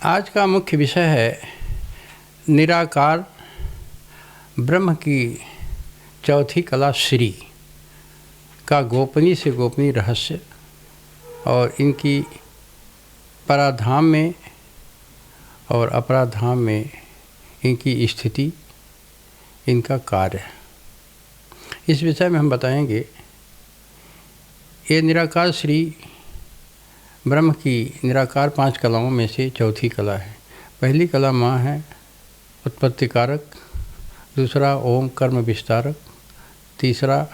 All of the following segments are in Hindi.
आज का मुख्य विषय है निराकार ब्रह्म की चौथी कला श्री का गोपनीय से गोपनीय रहस्य और इनकी पराधाम में और अपराधाम में इनकी स्थिति, इनका कार्य। इस विषय में हम बताएंगे। ये निराकार श्री ब्रह्म की निराकार 5 कलाओं में से चौथी कला है। पहली कला माँ है, उत्पत्ति कारक। दूसरा ओम कर्म विस्तारक। तीसरा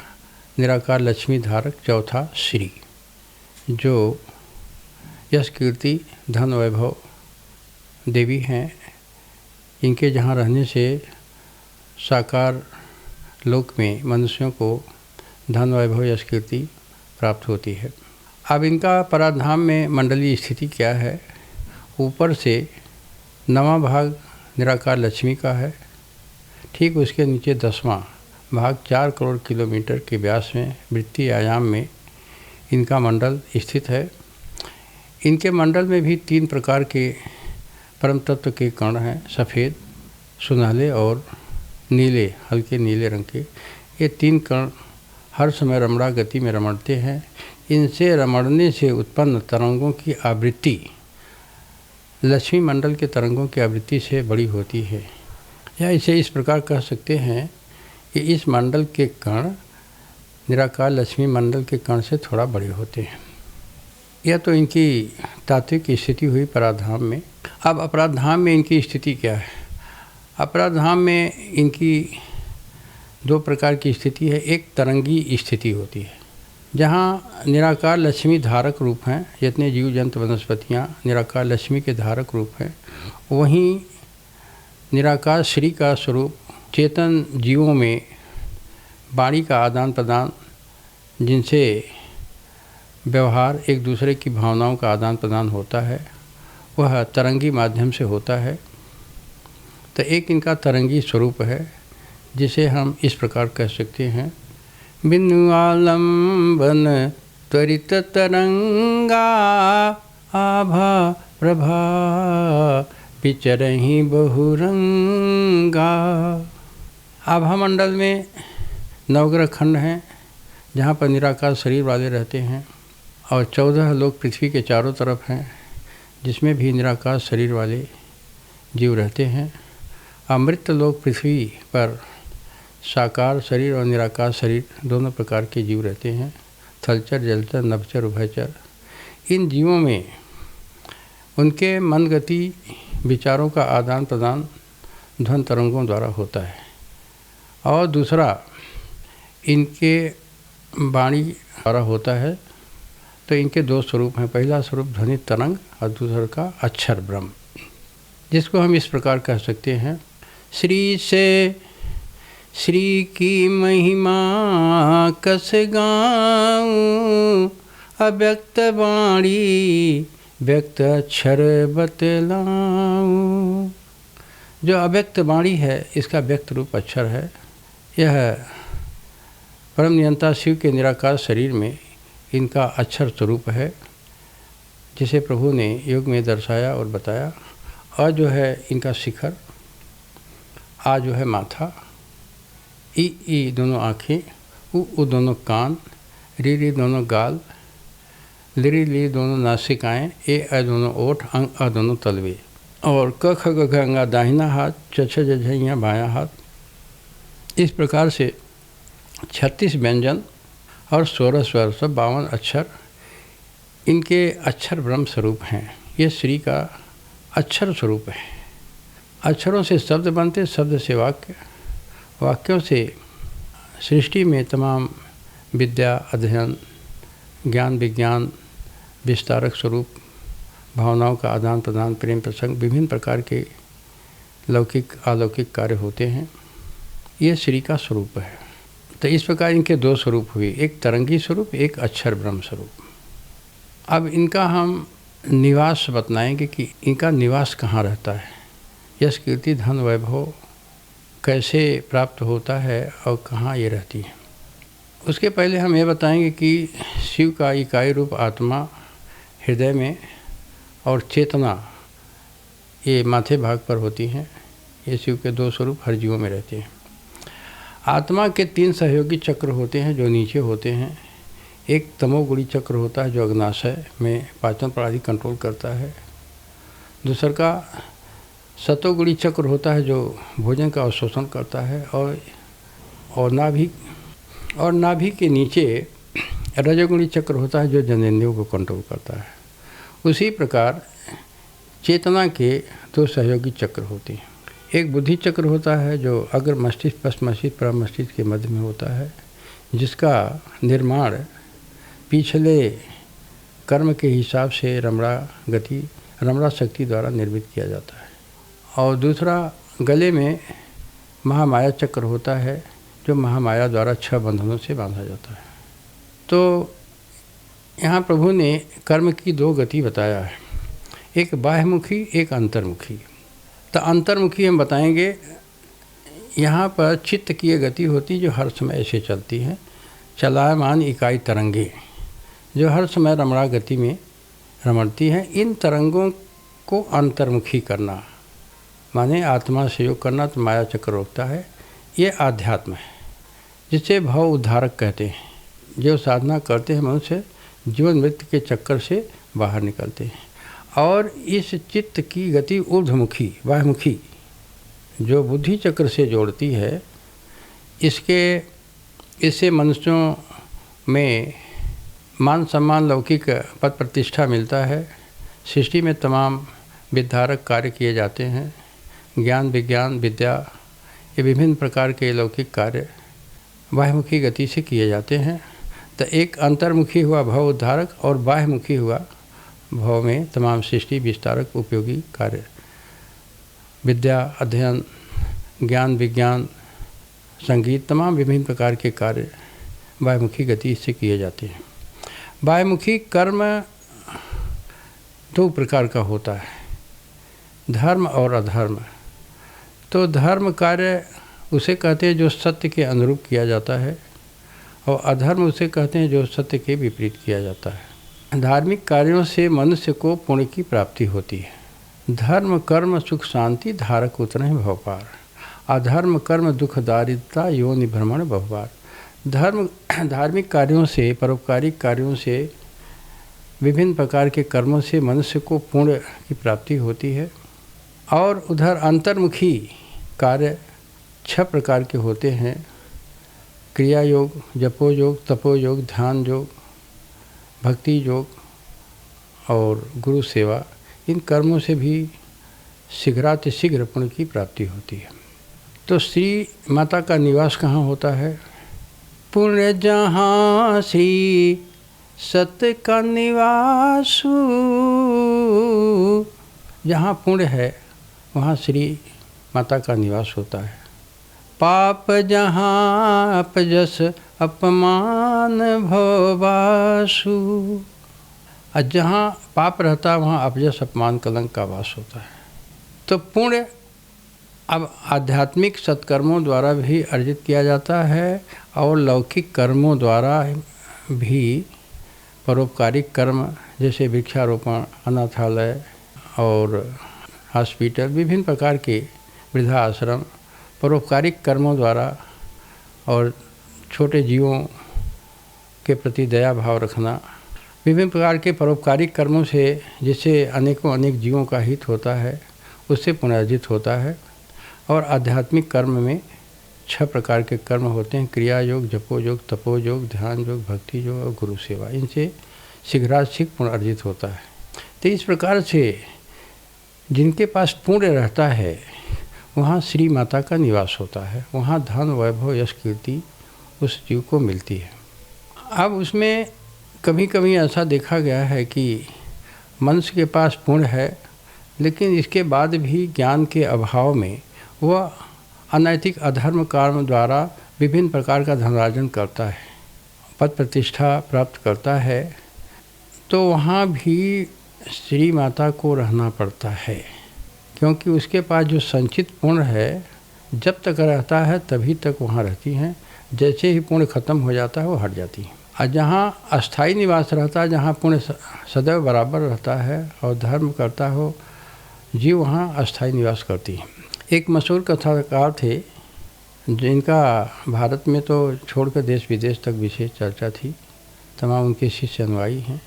निराकार लक्ष्मी धारक। चौथा श्री, जो यश कीर्ति धन वैभव देवी हैं। इनके जहाँ रहने से साकार लोक में मनुष्यों को धन वैभव यश कीर्ति प्राप्त होती है। अब इनका पराधाम में मंडलीय स्थिति क्या है? ऊपर से 9वां भाग निराकार लक्ष्मी का है। ठीक उसके नीचे 10वां भाग 4 करोड़ किलोमीटर के व्यास में वृत्तीय आयाम में इनका मंडल स्थित है। इनके मंडल में भी 3 प्रकार के परम तत्व के कण हैं, सफ़ेद, सुनहले और नीले, हल्के नीले रंग के। ये 3 कण हर समय रमणा गति में रमणते हैं। इनसे रमणने से उत्पन्न तरंगों की आवृत्ति लक्ष्मी मंडल के तरंगों की आवृत्ति से बड़ी होती है। या इसे इस प्रकार कह सकते हैं कि इस मंडल के कण निराकार लक्ष्मी मंडल के कण से थोड़ा बड़े होते हैं। यह तो इनकी तात्विक स्थिति हुई पराधाम में। अब अपराधाम में इनकी स्थिति क्या है? अपराधाम में इनकी 2 प्रकार की स्थिति है। एक तरंगी स्थिति होती है, जहाँ निराकार लक्ष्मी धारक रूप हैं। जितने जीव जंतु वनस्पतियाँ निराकार लक्ष्मी के धारक रूप हैं, वहीं निराकार श्री का स्वरूप चेतन जीवों में वाणी का आदान प्रदान, जिनसे व्यवहार एक दूसरे की भावनाओं का आदान प्रदान होता है, वह तरंगी माध्यम से होता है। तो एक इनका तरंगी स्वरूप है, जिसे हम इस प्रकार कह सकते हैं। बिनु आलम्बन त्वरित तरंगा आभा प्रभा विचरहि बहुरंगा। आभा मंडल में नवग्रह खंड हैं, जहाँ पर निराकार शरीर वाले रहते हैं, और 14 लोग पृथ्वी के चारों तरफ हैं, जिसमें भी निराकार शरीर वाले जीव रहते हैं। अमृत लोग पृथ्वी पर साकार शरीर और निराकार शरीर दोनों प्रकार के जीव रहते हैं। थलचर, जलचर, नभचर, उभयचर। इन जीवों में उनके मनगति विचारों का आदान प्रदान ध्वनि तरंगों द्वारा होता है। और दूसरा इनके वाणी द्वारा होता है। तो इनके 2 स्वरूप हैं। पहला स्वरूप ध्वनि तरंग और दूसरा का अक्षर ब्रह्म, जिसको हम इस प्रकार कह सकते हैं। श्री से श्री की महिमा कस गाऊं, अव्यक्त वाणी व्यक्त अक्षर बतलाऊं। जो अव्यक्त वाणी है, इसका व्यक्त रूप अक्षर है। यह परम नियंता शिव के निराकार शरीर में इनका अक्षर स्वरूप है, जिसे प्रभु ने योग में दर्शाया और बताया। अ जो है इनका शिखर, आ जो है माथा, ई दोनों आँखें, उ दोनों कान, री दोनों गाल, ली दोनों नासिकाएँ, ए दोनों ओठ, अंग दोनों तलवे, और क ख ग घ अंगा दाहिना हाथ, च छ ज झ यहाँ बायां हाथ। इस प्रकार से 36 व्यंजन और 16 स्वर, सब 52 अक्षर इनके अक्षर ब्रह्म स्वरूप हैं। ये श्री का अक्षर स्वरूप है। अक्षरों से शब्द बनते, शब्द से वाक्य, वाक्यों से सृष्टि में तमाम विद्या, अध्ययन, ज्ञान, विज्ञान, विस्तारक स्वरूप, भावनाओं का आदान प्रदान, प्रेम प्रसंग, विभिन्न प्रकार के लौकिक अलौकिक कार्य होते हैं। ये श्री का स्वरूप है। तो इस प्रकार इनके 2 स्वरूप हुए, एक तरंगी स्वरूप, एक अक्षर ब्रह्म स्वरूप। अब इनका हम निवास बतलाएंगे कि इनका निवास कहाँ रहता है, यश कीर्ति धन वैभव कैसे प्राप्त होता है और कहाँ ये रहती है। उसके पहले हम ये बताएंगे कि शिव का इकाई रूप आत्मा हृदय में और चेतना ये माथे भाग पर होती हैं। ये शिव के 2 स्वरूप हर जीवों में रहते हैं। आत्मा के 3 सहयोगी चक्र होते हैं जो नीचे होते हैं। एक तमोगुणी चक्र होता है जो अग्नाशय में पाचन प्रणाली कंट्रोल करता है। दूसरा का सतोगुणी चक्र होता है जो भोजन का अवशोषण करता है। और नाभि के नीचे रजोगुणी चक्र होता है जो जननेंद्रियों को कंट्रोल करता है। उसी प्रकार चेतना के 2 सहयोगी चक्र होते हैं। एक बुद्धि चक्र होता है जो अग्र मस्तिष्क, पश्च मस्तिष्क, परम मस्तिष्क के मध्य में होता है, जिसका निर्माण पिछले कर्म के हिसाब से रमणा शक्ति द्वारा निर्मित किया जाता है। और दूसरा गले में महामाया चक्र होता है जो महामाया द्वारा 6 बंधनों से बांधा जाता है। तो यहाँ प्रभु ने कर्म की 2 गति बताया है, एक बाह्यमुखी, एक अंतर्मुखी। तो अंतर्मुखी हम बताएंगे, यहाँ पर चित्त की ये गति होती जो हर समय ऐसे चलती है, चलायमान इकाई तरंगे जो हर समय रमणा गति में रमणती हैं। इन तरंगों को अंतर्मुखी करना माने आत्मा से योग करना, तो माया चक्र रोकता है। ये आध्यात्म है जिसे भव उद्धारक कहते हैं। जो साधना करते हैं मनुष्य जीवन मृत्यु के चक्कर से बाहर निकलते हैं। और इस चित्त की गति ऊर्ध्वमुखी, बाह्यमुखी जो बुद्धि चक्र से जोड़ती है, इससे मनुष्यों में मान सम्मान, लौकिक पद प्रतिष्ठा मिलता है। सृष्टि में तमाम विद्यारक कार्य किए जाते हैं। ज्ञान, विज्ञान, विद्या, ये विभिन्न प्रकार के लौकिक कार्य बाह्यमुखी गति से किए जाते हैं। तो एक अंतर्मुखी हुआ भव उद्धारक और बाह्यमुखी हुआ भव में तमाम सृष्टि विस्तारक उपयोगी कार्य, विद्या, अध्ययन, ज्ञान, विज्ञान, संगीत, तमाम विभिन्न प्रकार के कार्य बाह्यमुखी गति से किए जाते हैं। बाह्यमुखी कर्म 2 प्रकार का होता है, धर्म और अधर्म। तो धर्म कार्य उसे कहते हैं जो सत्य के अनुरूप किया जाता है, और अधर्म उसे कहते हैं जो सत्य के विपरीत किया जाता है। धार्मिक कार्यों से मनुष्य को पुण्य की प्राप्ति होती है। धर्म कर्म सुख शांति धारक उतरे भवपार, अधर्म कर्म दुख दारिद्रता योनि भ्रमण बहुबार। धार्मिक कार्यों से, परोपकारिक कार्यों से, विभिन्न प्रकार के कर्मों से मनुष्य को पुण्य की प्राप्ति होती है। और उधर अंतर्मुखी कार्य 6 प्रकार के होते हैं, क्रिया योग, जपो योग, तपो योग, ध्यान योग, भक्ति योग और गुरु सेवा। इन कर्मों से भी शीघ्रातिशीघ्र पुण्य की प्राप्ति होती है। तो श्री माता का निवास कहाँ होता है? पुण्य जहाँ श्री सत्य का निवासु, जहाँ पुण्य है वहाँ श्री माता का निवास होता है। पाप जहाँ अपजस अपमान भवासु, और जहाँ पाप रहता है वहाँ अपजस अपमान कलंक का वास होता है। तो पुण्य अब आध्यात्मिक सत्कर्मों द्वारा भी अर्जित किया जाता है और लौकिक कर्मों द्वारा भी, परोपकारिक कर्म जैसे वृक्षारोपण, अनाथालय और हॉस्पिटल, विभिन्न प्रकार के वृद्धा आश्रम, परोपकारिक कर्मों द्वारा और छोटे जीवों के प्रति दया भाव रखना, विभिन्न प्रकार के परोपकारिक कर्मों से जिससे अनेक जीवों का हित होता है, उससे पुनर्जित होता है। और आध्यात्मिक कर्म में 6 प्रकार के कर्म होते हैं, क्रिया योग, जपो योग, तपो योग, ध्यान योग, भक्ति योग और गुरु सेवा। इनसे शीघ्रातिशीघ्र पुनर्जित होता है। तो इस प्रकार से जिनके पास पुण्य रहता है वहाँ श्री माता का निवास होता है, वहाँ धन, वैभव, यश, कीर्ति उस जीव को मिलती है। अब उसमें कभी कभी ऐसा देखा गया है कि मनुष्य के पास पुण्य है, लेकिन इसके बाद भी ज्ञान के अभाव में वह अनैतिक अधर्म कर्म द्वारा विभिन्न प्रकार का धनार्जन करता है, पद प्रतिष्ठा प्राप्त करता है, तो वहाँ भी श्री माता को रहना पड़ता है, क्योंकि उसके पास जो संचित पुण्य है जब तक रहता है तभी तक वहाँ रहती हैं। जैसे ही पुण्य खत्म हो जाता है वो हट जाती हैं। और जहाँ अस्थाई निवास रहता है, जहाँ पुण्य सदैव बराबर रहता है और धर्म करता हो जीव वहाँ अस्थायी निवास करती हैं। एक मशहूर कथाकार थे जिनका भारत में तो छोड़कर देश विदेश तक विशेष चर्चा थी, तमाम उनके शिष्य अनुयायी हैं।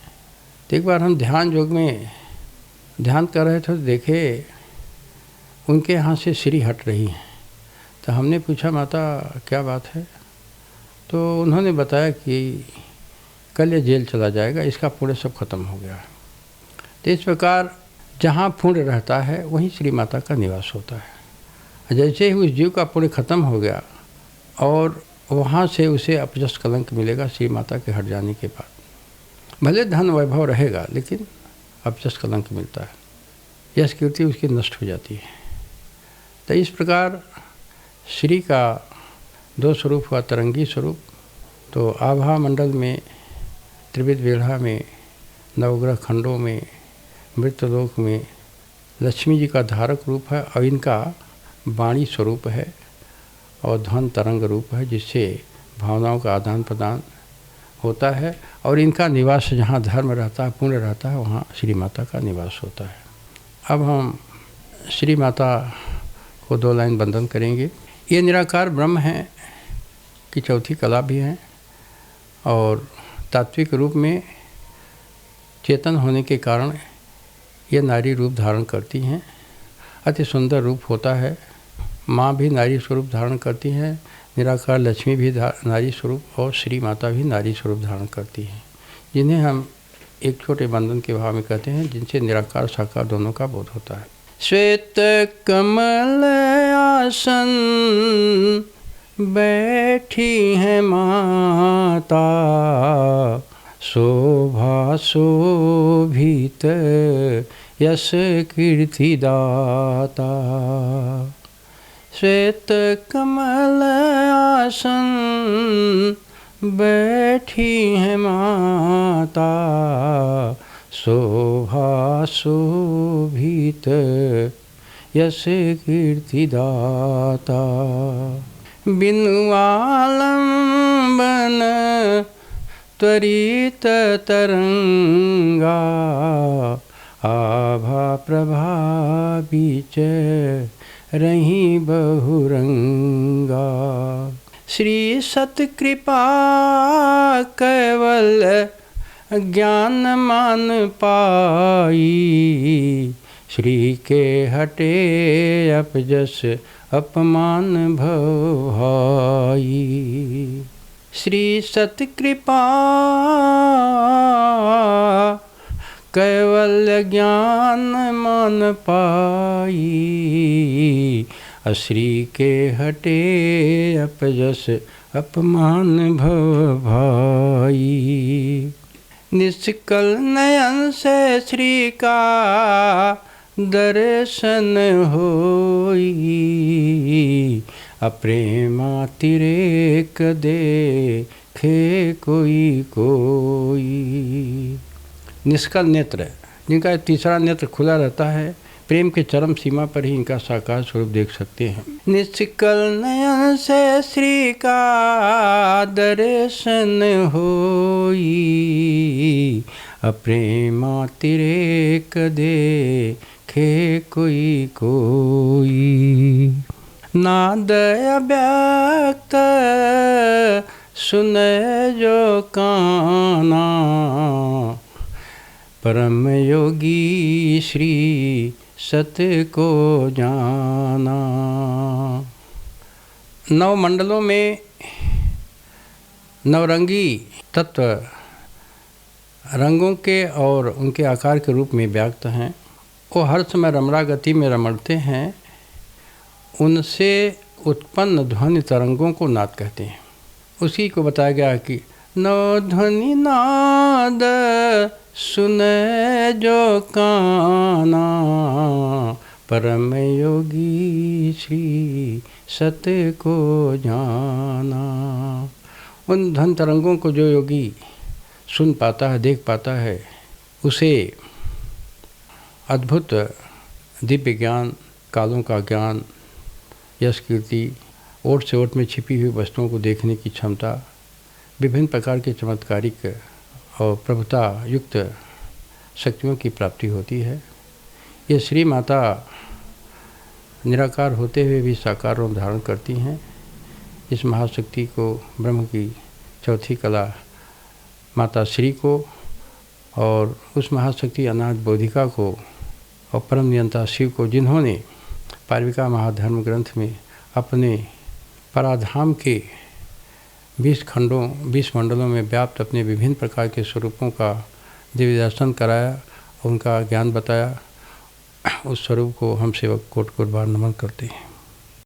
तो एक बार हम ध्यान योग में ध्यान कर रहे थे तो देखे उनके यहाँ से श्री हट रही हैं। तो हमने पूछा माता क्या बात है, तो उन्होंने बताया कि कल ये जेल चला जाएगा, इसका पुण्य सब खत्म हो गया है। तो इस प्रकार जहाँ पुण्य रहता है वहीं श्री माता का निवास होता है। जैसे ही उस जीव का पुण्य खत्म हो गया और वहाँ से उसे अपजस कलंक मिलेगा श्री माता के हट जाने के बाद। भले धन वैभव रहेगा लेकिन अपजस कलंक मिलता है, यश कीर्ति उसकी नष्ट हो जाती है। तो इस प्रकार श्री का दो स्वरूप हुआ, तरंगी स्वरूप तो आभा मंडल में, त्रिविध वेढ़ा में, नवग्रह खंडों में, मृतलोक में लक्ष्मी जी का धारक रूप है और इनका वाणी स्वरूप है और धन तरंग रूप है, जिससे भावनाओं का आदान प्रदान होता है। और इनका निवास जहाँ धर्म रहता है, पुण्य रहता है, वहाँ श्री माता का निवास होता है। अब हम श्री माता को 2 लाइन वंदन करेंगे। ये निराकार ब्रह्म हैं की चौथी कला भी हैं और तात्विक रूप में चेतन होने के कारण ये नारी रूप धारण करती हैं। अति सुंदर रूप होता है। माँ भी नारी स्वरूप धारण करती हैं, निराकार लक्ष्मी भी नारी स्वरूप और श्री माता भी नारी स्वरूप धारण करती हैं, जिन्हें हम एक छोटे बंधन के भाव में कहते हैं, जिनसे निराकार साकार दोनों का बोध होता है। श्वेत कमल आसन बैठी है माता, शोभा शोभित यश कीर्ति दाता। श्वेत कमल आसन बैठी है माता, शोभा शोभित यश कीर्ति दाता। बिनु आलम्बन त्वरित तरंगा, आभा प्रभा बीच रही बहुरंगा। श्री सतकृपा केवल ज्ञान मान पाई, श्री के हटे अपजस अपमान भवाई। श्री सतकृपा कैवल्य ज्ञान मान पाई, अश्री के हटे अपजस अपमान भवाई। निष्कल नयन से श्री का दर्शन होई, अप्रेमातिरेक देखे कोई कोई। निष्कल नेत्र, जिनका तीसरा नेत्र खुला रहता है, प्रेम के चरम सीमा पर ही इनका साकार स्वरूप देख सकते हैं। निष्कल नयन से श्री का दर्शन होई, अप्रेमातिरेक देखे कोई कोई। नाद अव्यक्त सुने जो काना, परम योगी श्री सत्य को जाना। नव मंडलों में नवरंगी तत्व रंगों के और उनके आकार के रूप में व्यक्त हैं। वो हर समय रमणा गति में रमणते हैं। उनसे उत्पन्न ध्वनि तरंगों को नाद कहते हैं। उसी को बताया गया कि नव ध्वनि नाद सुने जो काना, परम योगी श्री सत्य को जाना। उन ध्वनि तरंगों को जो योगी सुन पाता है, देख पाता है, उसे अद्भुत दिव्य ज्ञान, कालों का ज्ञान, यश कीर्ति, ओट से ओट में छिपी हुई वस्तुओं को देखने की क्षमता, विभिन्न प्रकार के चमत्कारिक और प्रभुता युक्त शक्तियों की प्राप्ति होती है। ये श्री माता निराकार होते हुए भी साकार रूप धारण करती हैं। इस महाशक्ति को, ब्रह्म की चौथी कला माता श्री को और उस महाशक्ति अनाथ बोधिका को और परम नियंता शिव को, जिन्होंने पार्विका महाधर्म ग्रंथ में अपने पराधाम के 20 मंडलों में व्याप्त अपने विभिन्न प्रकार के स्वरूपों का दिव्य दर्शन कराया, उनका ज्ञान बताया, उस स्वरूप को हम सेवक कोटि कोटि बार नमन करते हैं।